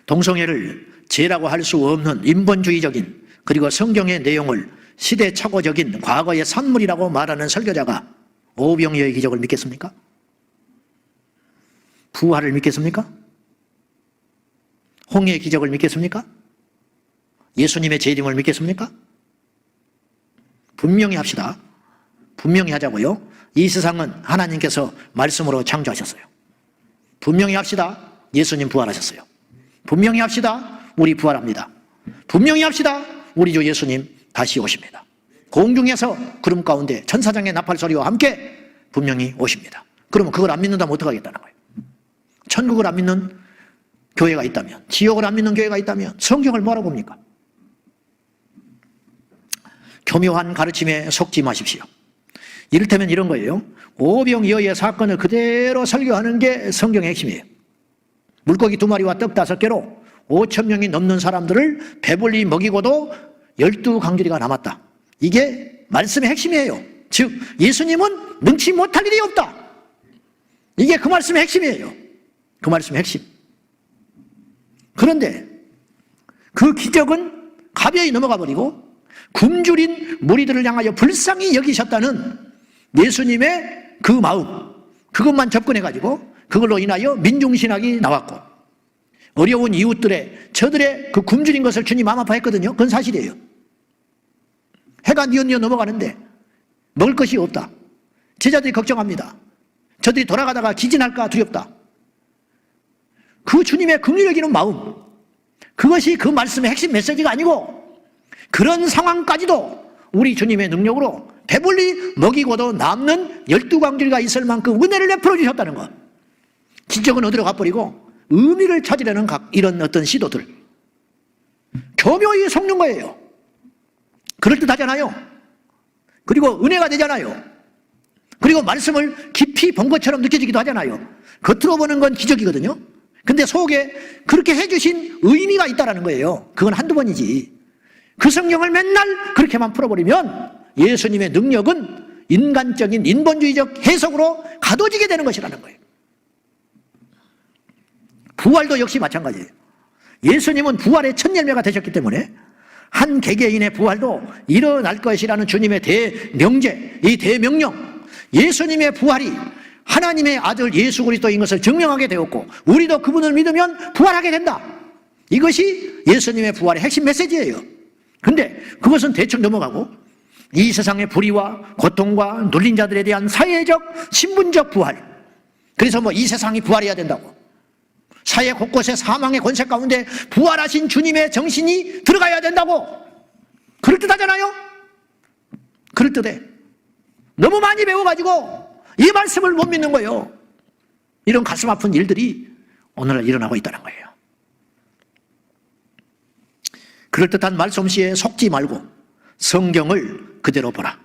동성애를 죄라고 할 수 없는 인본주의적인 그리고 성경의 내용을 시대착오적인 과거의 산물이라고 말하는 설교자가 오병이어의 기적을 믿겠습니까? 부활을 믿겠습니까? 홍해의 기적을 믿겠습니까? 예수님의 재림을 믿겠습니까? 분명히 합시다. 분명히 하자고요. 이 세상은 하나님께서 말씀으로 창조하셨어요. 분명히 합시다. 예수님 부활하셨어요. 분명히 합시다. 우리 부활합니다. 분명히 합시다. 우리 주 예수님 다시 오십니다. 공중에서 구름 가운데 천사장의 나팔 소리와 함께 분명히 오십니다. 그러면 그걸 안 믿는다면 어떡하겠다는 거예요? 천국을 안 믿는 교회가 있다면, 지옥을 안 믿는 교회가 있다면 성경을 뭐라고 봅니까? 교묘한 가르침에 속지 마십시오. 이를테면 이런 거예요. 오병이어의 사건을 그대로 설교하는 게 성경의 핵심이에요. 물고기 2마리와 떡 5개로 5,000명이 넘는 사람들을 배불리 먹이고도 12강줄이가 남았다. 이게 말씀의 핵심이에요. 즉 예수님은 능치 못할 일이 없다. 이게 그 말씀의 핵심이에요. 그 말씀의 핵심. 그런데 그 기적은 가벼이 넘어가 버리고 굶주린 무리들을 향하여 불쌍히 여기셨다는 예수님의 그 마음, 그것만 접근해가지고 그걸로 인하여 민중신학이 나왔고, 어려운 이웃들의 저들의 그 굶주린 것을 주님 마음 아파했거든요. 그건 사실이에요. 해가 뉘엿뉘엿 넘어가는데 먹을 것이 없다. 제자들이 걱정합니다. 저들이 돌아가다가 기진할까 두렵다. 그 주님의 긍휼히 여기는 마음, 그것이 그 말씀의 핵심 메시지가 아니고, 그런 상황까지도 우리 주님의 능력으로 배불리 먹이고도 남는 12광줄기가 있을 만큼 은혜를 베풀어 주셨다는 것. 기적은 어디로 가버리고 의미를 찾으려는 이런 어떤 시도들, 교묘히 속는 거예요. 그럴듯하잖아요. 그리고 은혜가 되잖아요. 그리고 말씀을 깊이 본 것처럼 느껴지기도 하잖아요. 겉으로 보는 건 기적이거든요. 근데 속에 그렇게 해주신 의미가 있다는 거예요. 그건 한두 번이지. 그 성경을 맨날 그렇게만 풀어버리면 예수님의 능력은 인간적인 인본주의적 해석으로 가둬지게 되는 것이라는 거예요. 부활도 역시 마찬가지예요. 예수님은 부활의 첫 열매가 되셨기 때문에 한 개개인의 부활도 일어날 것이라는 주님의 대명제, 이 대명령, 예수님의 부활이 하나님의 아들 예수 그리스도인 것을 증명하게 되었고, 우리도 그분을 믿으면 부활하게 된다. 이것이 예수님의 부활의 핵심 메시지예요. 근데 그것은 대충 넘어가고 이 세상의 불의와 고통과 눌린 자들에 대한 사회적, 신분적 부활, 그래서 뭐 이 세상이 부활해야 된다고, 사회 곳곳에 사망의 권세 가운데 부활하신 주님의 정신이 들어가야 된다고, 그럴듯하잖아요? 그럴듯해. 너무 많이 배워가지고 이 말씀을 못 믿는 거예요. 이런 가슴 아픈 일들이 오늘날 일어나고 있다는 거예요. 그럴듯한 말솜씨에 속지 말고 성경을 그대로 보라.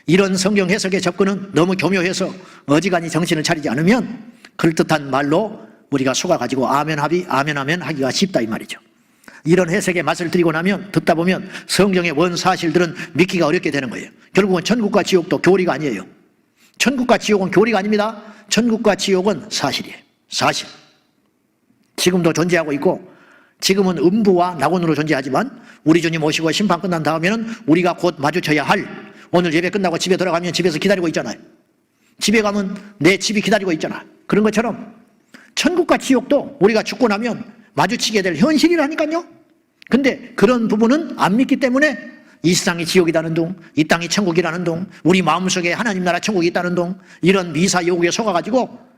이런 성경 해석의 접근은 너무 교묘해서 어지간히 정신을 차리지 않으면 그럴듯한 말로 우리가 속아가지고 아멘하비, 아멘하면 하기가 쉽다 이 말이죠. 이런 해석의 맛을 들이고 나면, 듣다 보면 성경의 원사실들은 믿기가 어렵게 되는 거예요. 결국은 천국과 지옥도 교리가 아니에요. 천국과 지옥은 교리가 아닙니다. 천국과 지옥은 사실이에요. 사실. 지금도 존재하고 있고, 지금은 음부와 낙원으로 존재하지만 우리 주님 오시고 심판 끝난 다음에는 우리가 곧 마주쳐야 할, 오늘 예배 끝나고 집에 돌아가면 집에서 기다리고 있잖아요. 집에 가면 내 집이 기다리고 있잖아. 그런 것처럼 천국과 지옥도 우리가 죽고 나면 마주치게 될 현실이라니까요. 근데 그런 부분은 안 믿기 때문에 이 세상이 지옥이라는 둥, 이 땅이 천국이라는 둥, 우리 마음속에 하나님 나라 천국이 있다는 둥, 이런 미사 요구에 속아가지고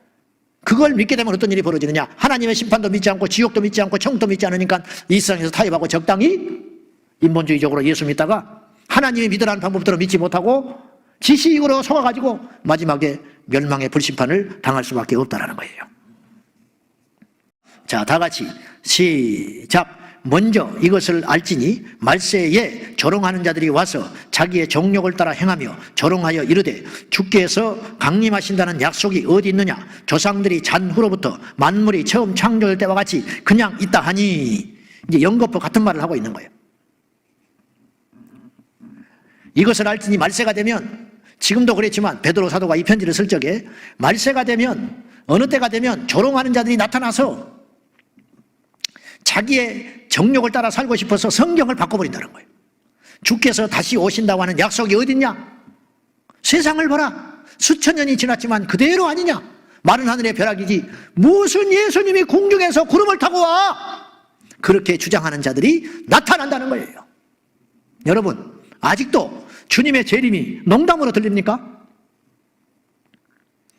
그걸 믿게 되면 어떤 일이 벌어지느냐, 하나님의 심판도 믿지 않고 지옥도 믿지 않고 천국도 믿지 않으니까 이 세상에서 타협하고 적당히 인본주의적으로 예수 믿다가 하나님이 믿으라는 방법대로 믿지 못하고 지식으로 속아가지고 마지막에 멸망의 불심판을 당할 수밖에 없다는 거예요. 자, 다 같이 시작. 먼저 이것을 알지니 말세에 조롱하는 자들이 와서 자기의 정욕을 따라 행하며 조롱하여 이르되 주께서 강림하신다는 약속이 어디 있느냐, 조상들이 잔후로부터 만물이 처음 창조될 때와 같이 그냥 있다 하니, 이제 연거푸 같은 말을 하고 있는 거예요. 이것을 알지니 말세가 되면, 지금도 그랬지만 베드로 사도가 이 편지를 쓸 적에 말세가 되면, 어느 때가 되면 조롱하는 자들이 나타나서 자기의 정욕을 따라 살고 싶어서 성경을 바꿔버린다는 거예요. 주께서 다시 오신다고 하는 약속이 어딨냐? 세상을 봐라. 수천 년이 지났지만 그대로 아니냐? 마른 하늘의 벼락이지 무슨 예수님이 공중에서 구름을 타고 와? 그렇게 주장하는 자들이 나타난다는 거예요. 여러분, 아직도 주님의 재림이 농담으로 들립니까?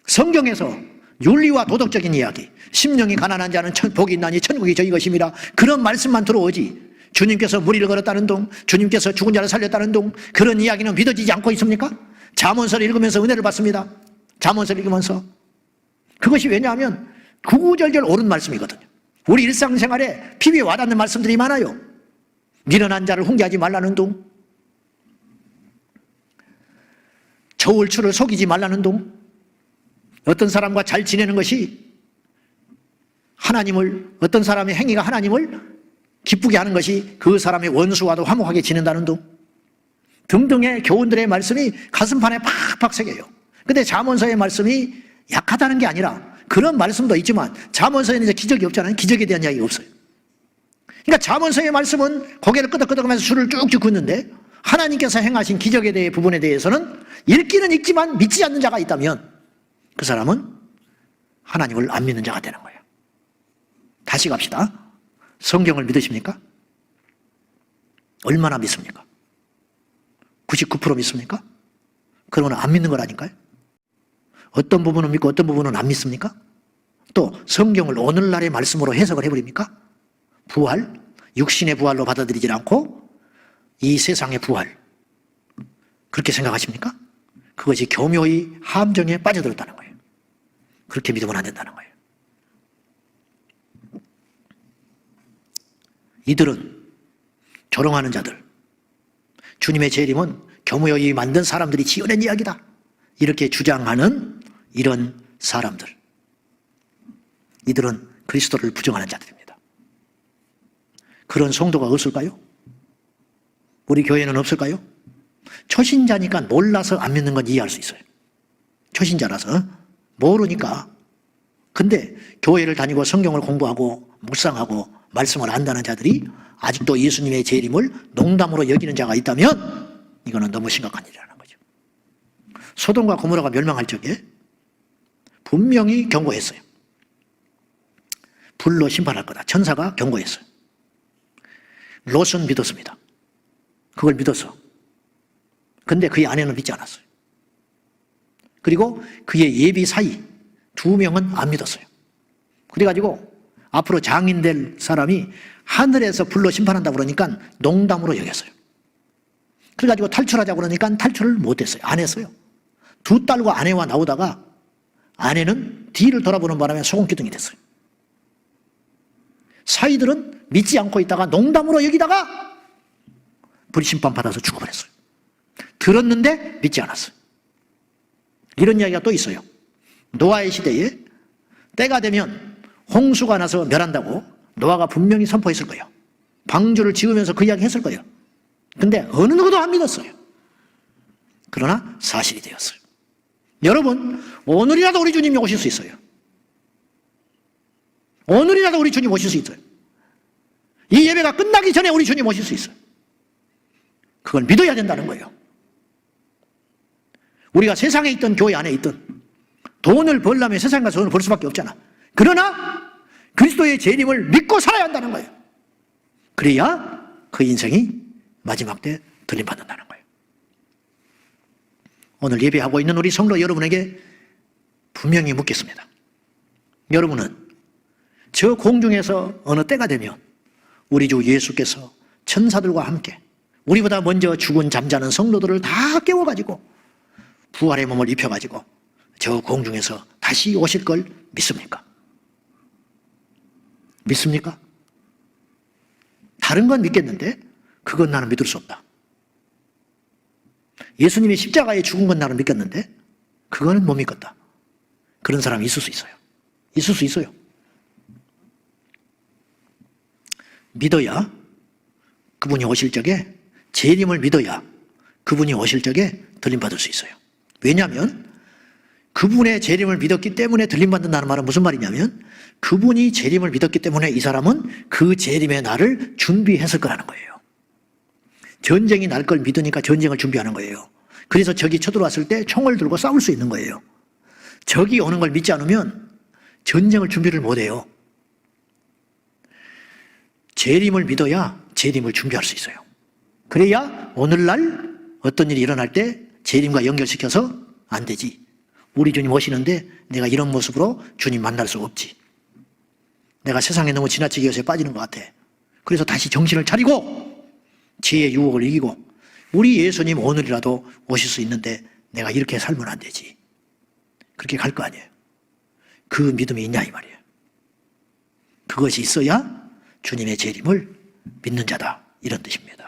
성경에서 윤리와 도덕적인 이야기, 심령이 가난한 자는 복이 있나니 천국이 저희 것임이라, 그런 말씀만 들어오지 주님께서 무리를 걸었다는 둥, 주님께서 죽은 자를 살렸다는 둥, 그런 이야기는 믿어지지 않고 있습니까? 잠언서를 읽으면서 은혜를 받습니다. 잠언서를 읽으면서. 그것이 왜냐하면 구구절절 옳은 말씀이거든요. 우리 일상생활에 피부에 와닿는 말씀들이 많아요. 미련한 자를 훈계하지 말라는 둥, 저울추를 속이지 말라는 둥, 어떤 사람과 잘 지내는 것이 하나님을, 어떤 사람의 행위가 하나님을 기쁘게 하는 것이 그 사람의 원수와도 화목하게 지낸다는 둥, 등등의 교훈들의 말씀이 가슴판에 팍팍 새겨요. 근데 잠언서의 말씀이 약하다는 게 아니라, 그런 말씀도 있지만 잠언서에는 이제 기적이 없잖아요. 기적에 대한 이야기가 없어요. 그러니까 잠언서의 말씀은 고개를 끄덕끄덕하면서 줄을 쭉쭉 긋는데, 하나님께서 행하신 기적에 대해 부분에 대해서는 읽기는 읽지만 믿지 않는 자가 있다면 그 사람은 하나님을 안 믿는 자가 되는 거예요. 다시 갑시다. 성경을 믿으십니까? 얼마나 믿습니까? 99% 믿습니까? 그러면 안 믿는 거라니까요. 어떤 부분은 믿고 어떤 부분은 안 믿습니까? 또 성경을 오늘날의 말씀으로 해석을 해버립니까? 부활, 육신의 부활로 받아들이지 않고 이 세상의 부활, 그렇게 생각하십니까? 그것이 교묘의 함정에 빠져들었다는 거예요. 그렇게 믿으면 안 된다는 거예요. 이들은 조롱하는 자들, 주님의 재림은 교묘히 만든 사람들이 지어낸 이야기다, 이렇게 주장하는 이런 사람들, 이들은 그리스도를 부정하는 자들입니다. 그런 성도가 없을까요? 우리 교회는 없을까요? 초신자니까 몰라서 안 믿는 건 이해할 수 있어요. 초신자라서 모르니까. 근데 교회를 다니고 성경을 공부하고 묵상하고 말씀을 안다는 자들이 아직도 예수님의 재림을 농담으로 여기는 자가 있다면 이거는 너무 심각한 일이라는 거죠. 소돔과 고모라가 멸망할 적에 분명히 경고했어요. 불로 심판할 거다. 천사가 경고했어요. 롯은 믿었습니다. 그걸 믿었어. 근데 그의 아내는 믿지 않았어요. 그리고 그의 예비 사이 2명은 안 믿었어요. 그래가지고 앞으로 장인 될 사람이 하늘에서 불로 심판한다고 그러니까 농담으로 여겼어요. 그래가지고 탈출하자고 그러니까 탈출을 못했어요. 안 했어요. 두 딸과 아내와 나오다가 아내는 뒤를 돌아보는 바람에 소금기둥이 됐어요. 사이들은 믿지 않고 있다가 농담으로 여기다가 불심판 받아서 죽어버렸어요. 들었는데 믿지 않았어요. 이런 이야기가 또 있어요. 노아의 시대에 때가 되면 홍수가 나서 멸한다고 노아가 분명히 선포했을 거예요. 방주를 지으면서 그 이야기 했을 거예요. 근데 어느 누구도 안 믿었어요. 그러나 사실이 되었어요. 여러분, 오늘이라도 우리 주님이 오실 수 있어요. 오늘이라도 우리 주님 오실 수 있어요. 이 예배가 끝나기 전에 우리 주님 오실 수 있어요. 그걸 믿어야 된다는 거예요. 우리가 세상에 있든 교회 안에 있든 돈을 벌려면 세상에 가서 돈을 벌 수밖에 없잖아. 그러나 그리스도의 재림을 믿고 살아야 한다는 거예요. 그래야 그 인생이 마지막 때 들림받는다는 거예요. 오늘 예배하고 있는 우리 성도 여러분에게 분명히 묻겠습니다. 여러분은 저 공중에서 어느 때가 되면 우리 주 예수께서 천사들과 함께 우리보다 먼저 죽은 잠자는 성도들을 다 깨워가지고 부활의 몸을 입혀가지고 저 공중에서 다시 오실 걸 믿습니까? 믿습니까? 다른 건 믿겠는데 그건 나는 믿을 수 없다. 예수님이 십자가에 죽은 건 나는 믿겠는데 그거는 못 믿겠다. 그런 사람이 있을 수 있어요. 있을 수 있어요. 믿어야 그분이 오실 적에, 재림을 믿어야 그분이 오실 적에 들림받을 수 있어요. 왜냐하면 그분의 재림을 믿었기 때문에 들림받는다는 말은 무슨 말이냐면 그분이 재림을 믿었기 때문에 이 사람은 그 재림의 날을 준비했을 거라는 거예요. 전쟁이 날 걸 믿으니까 전쟁을 준비하는 거예요. 그래서 적이 쳐들어왔을 때 총을 들고 싸울 수 있는 거예요. 적이 오는 걸 믿지 않으면 전쟁을 준비를 못해요. 재림을 믿어야 재림을 준비할 수 있어요. 그래야 오늘날 어떤 일이 일어날 때 재림과 연결시켜서 안 되지. 우리 주님 오시는데 내가 이런 모습으로 주님 만날 수 없지. 내가 세상에 너무 지나치게 요새 빠지는 것 같아. 그래서 다시 정신을 차리고 지혜의 유혹을 이기고 우리 예수님 오늘이라도 오실 수 있는데 내가 이렇게 살면 안 되지. 그렇게 갈 거 아니에요. 그 믿음이 있냐 이 말이에요. 그것이 있어야 주님의 재림을 믿는 자다 이런 뜻입니다.